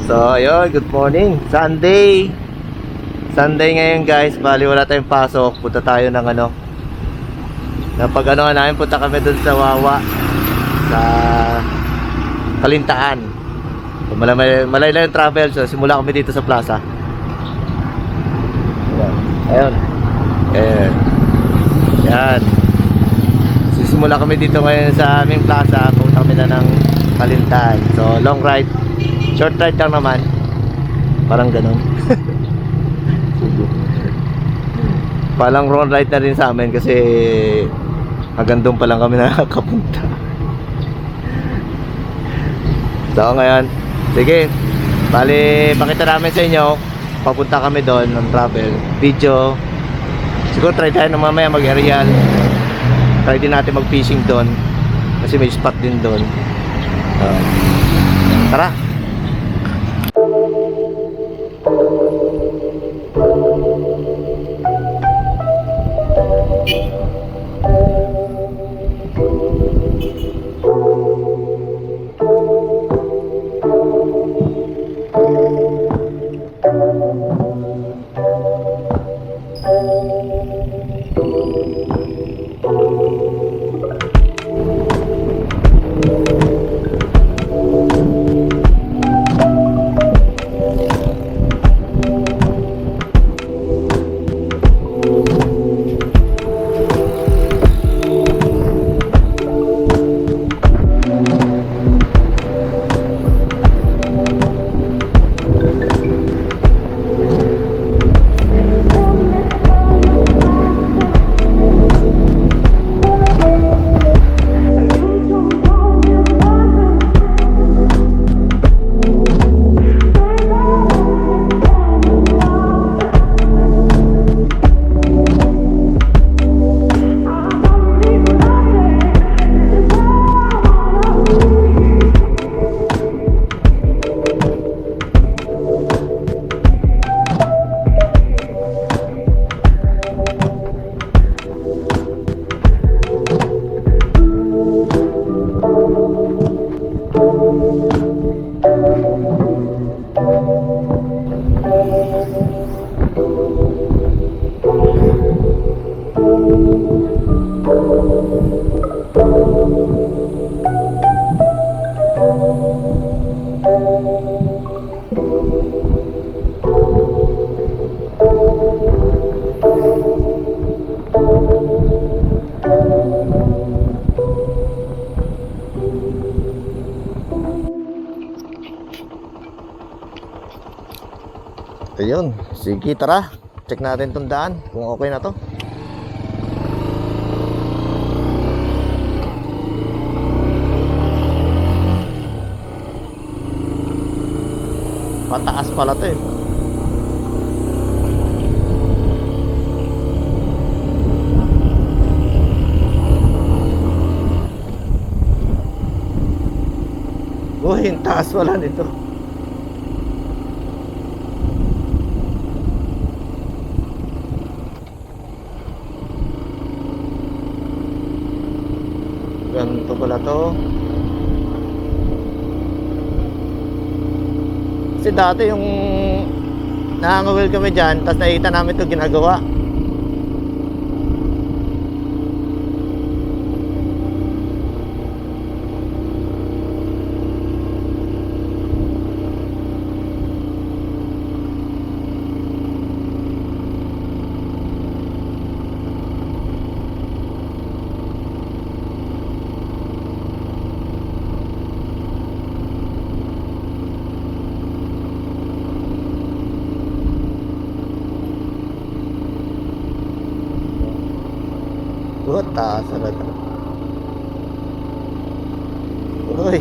So ayun, good morning. Sunday ngayon guys. Bali wala tayong pasok. Punta tayo ng napag namin, punta kami dun sa Wawa, sa Kalintaan. So, malay lang yung travel. So simula kami dito sa plaza. Ayun. Yan. Sisimula kami dito ngayon sa aming plaza. Punta kami na ng Kalintaan. So long ride, short ride lang naman. Parang ganun. Palang long ride na rin sa amin kasi hanggang doon pa lang kami nakakapunta. So ngayon, sige, bali pakita namin sa inyo. Papunta kami doon ng travel video. Siguro try tayo na mamaya mag-aerial. Try din natin mag-fishing doon kasi may spot din doon. Tara. Ayun, sige tara. Check natin tong daan kung okay na to. Pataas pala to eh. Uy, yung taas pala nito. Ganito pala to. Kasi dati yung nangangawil kami dyan, tapos nakita namin ito ginagawa. Taas talaga. Uy.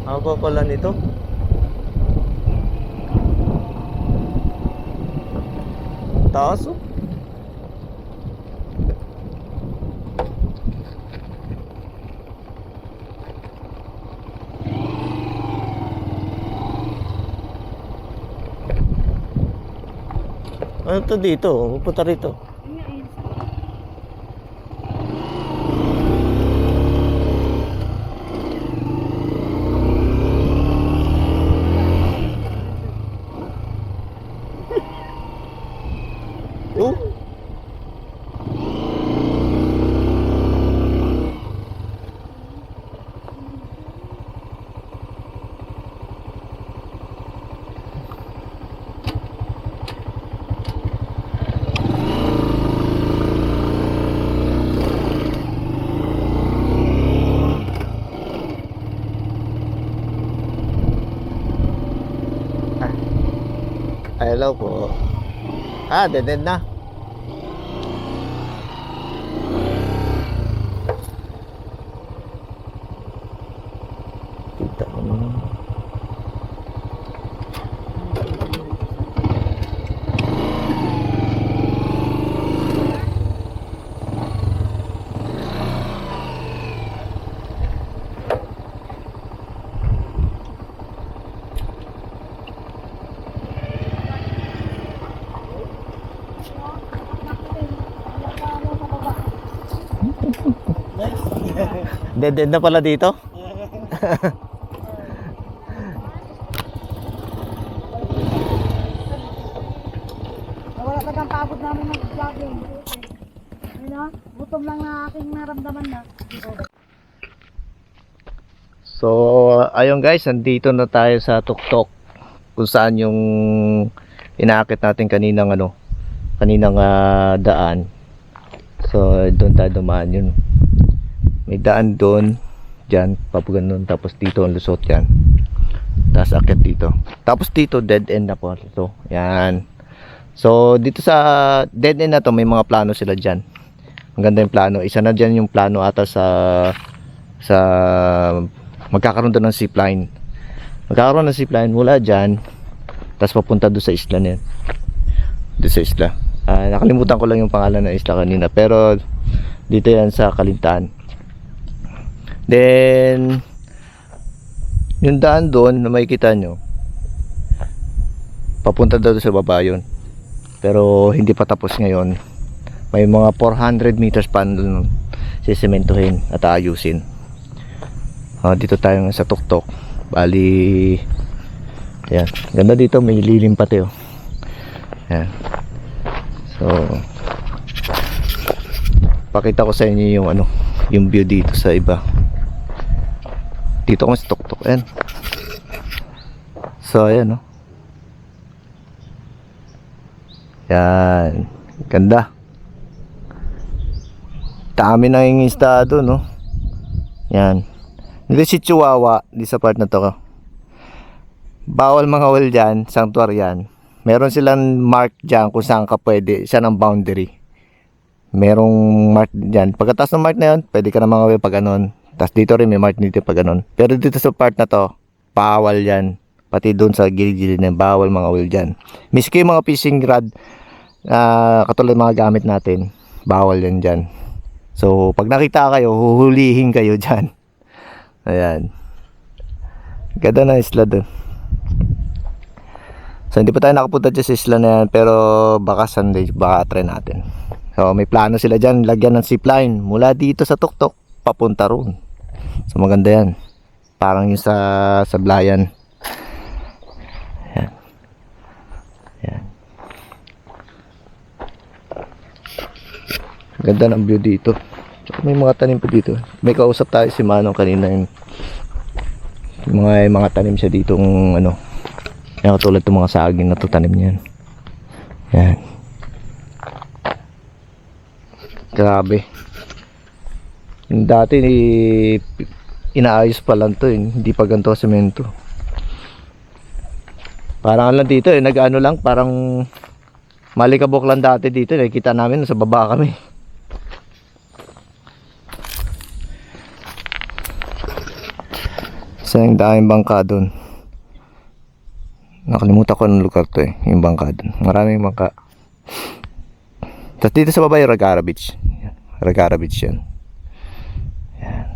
Haba pala nito. Taas oh. Ano to dito? Pupunta rito. Oh. Hello po. Dead end na. Kita mo naman. Dead end na pala dito. Wala talagang pagod namin mag-vlogging. Ano? Gutom lang na aking naramdaman na. So, ayun guys, nandito na tayo sa tuktok kung saan yung inaakit natin kaninang daan. So, doon tayo dumaan yun. May daan doon, dyan, papuganon, tapos dito ang lusot yan. Tapos akit dito. Tapos dito, dead end na po. So, yan. So, dito sa dead end na to, may mga plano sila dyan. Ang ganda yung plano. Isa na dyan yung plano ata sa magkakaroon doon ng zipline. Magkakaroon ng zipline mula dyan, tapos papunta doon sa isla na yan. Doon sa isla. Nakalimutan ko lang yung pangalan ng isla kanina, pero dito yan sa Kalintaan. Then yung daan doon na makikita nyo, papunta daw sa baba yun, pero hindi pa tapos ngayon. May mga 400 meters pa sisementohin at aayusin. Dito tayo sa tuktok. Bali, yan, ganda dito, may lilim pati oh. Yan. So, pakita ko sa inyo yung yung view dito sa iba. Dito ko sa tuktok. Ayan. So, ayan oh. Yan. Ganda. Dami na yung isda doon, no? Yan. Dito si Chihuahua, di sa part na to. Bawal mga whale dyan, sanctuary yan. Meron silang mark dyan kung saan ka pwede, siya ng boundary. Merong mark dyan. Pagkatapos ng mark na yun, pwede ka na mga whale pag ganon. Tapos dito rin may mark dito pag ganon. Pero dito sa part na to, bawal yan. Pati doon sa gilid-gilid na bawal mga whale dyan. Miski yung mga fishing rod, katulad mga gamit natin, bawal yan dyan. So, pag nakita kayo, huhulihin kayo dyan. Ayan. Ganda na isla doon. So, hindi pa tayo nakapunta dyan sa isla na yan, pero baka Sunday, baka try natin. So, may plano sila dyan, lagyan ng zipline mula dito sa tuktok, papunta roon. So, maganda yan. Parang yung sa Sablayan. Ayan. Ayan. Ganda ng view dito. May mga tanim pa dito. May kausap tayo si Manong kanina yung mga tanim siya ditong yan, katulad itong mga saging na tanim niyan. Yan. Grabe. Yung dati inaayos pa lang to, hindi pa ganito semento. Parang lang dito nag-ano lang, parang malikabok lang dati dito. Nakikita namin sa baba kami. Sa yung daming bangka doon. Nakalimutan ko ng lugar to yung bangka doon. Maraming bangka. Tapos dito sa baba yung Ragara Beach. Ragara Beach yan. Yan.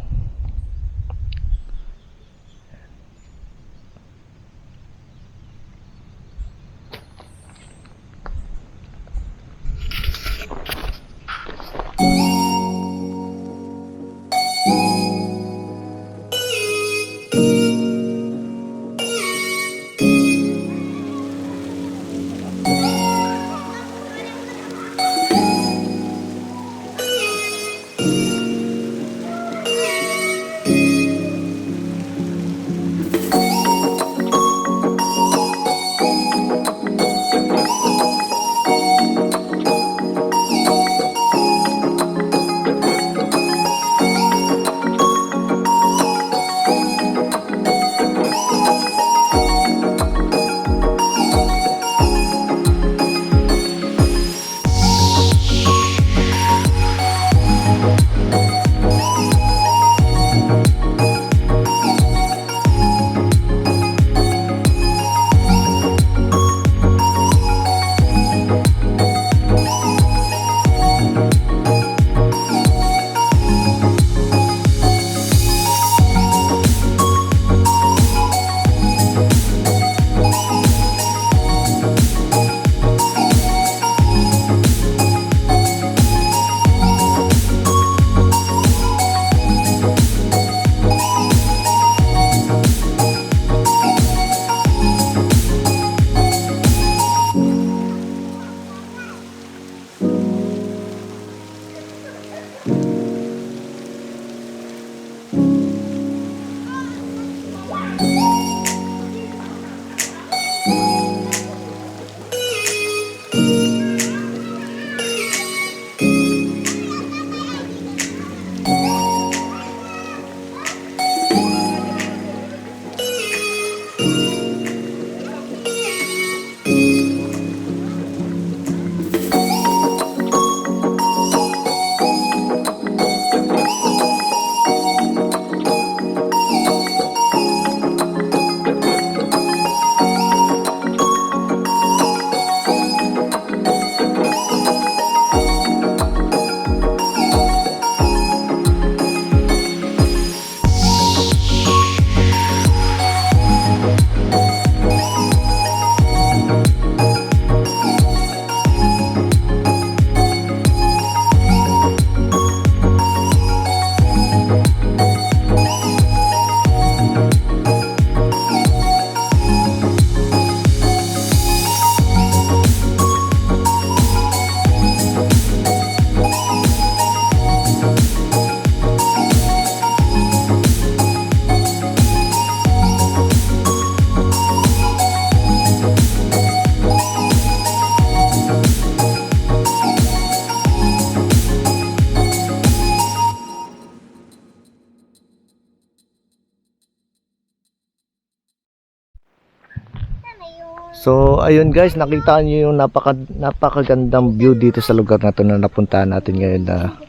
So ayun guys, nakita niyo yung napakagandang view dito sa lugar na to na napuntahan natin ngayon na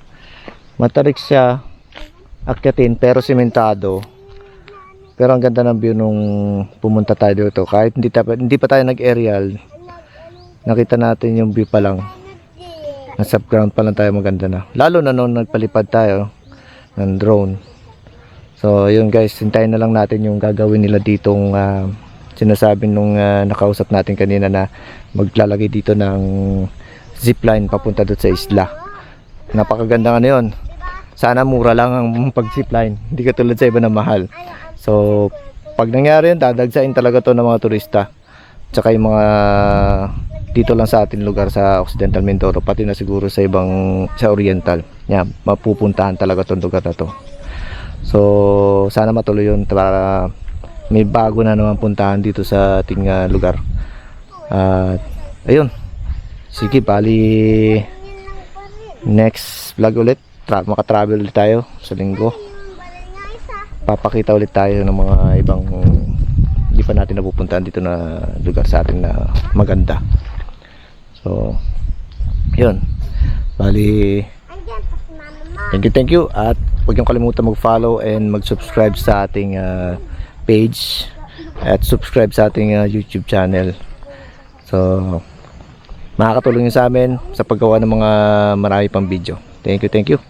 matarik siya akyatin pero sementado. Pero ang ganda ng view nung pumunta tayo dito. Kahit hindi pa tayo nag-aerial, nakita natin yung view pa lang. Nasa ground pa lang tayo, maganda na. Lalo na nung nagpalipad tayo ng drone. So yun guys, hintayin na lang natin yung gagawin nila ditong sinasabi nung nakausap natin kanina na maglalagay dito ng zipline papunta doon sa isla. Napakaganda nga yun. Sana mura lang ang pag-zipline, hindi katulad sa iba na mahal. So pag nangyari yun, dadagsain talaga to ng mga turista. Tsaka yung mga dito lang sa ating lugar sa Occidental Mindoro, pati na siguro sa ibang sa Oriental. Yan, mapupuntahan talaga tong lugar na to. So sana matuloy yun para may bago na naman puntahan dito sa ating lugar. Ayun. Sige, bali next vlog ulit, maka-travel ulit tayo sa linggo. Papakita ulit tayo ng mga ibang hindi pa natin napupuntahan dito na lugar sa atin na maganda. So yun, bali thank you at huwag niyong kalimutan mag-follow and mag-subscribe sa ating page at subscribe sa ating YouTube channel. So makakatulong yun sa amin sa paggawa ng mga marami pang video. Thank you, thank you.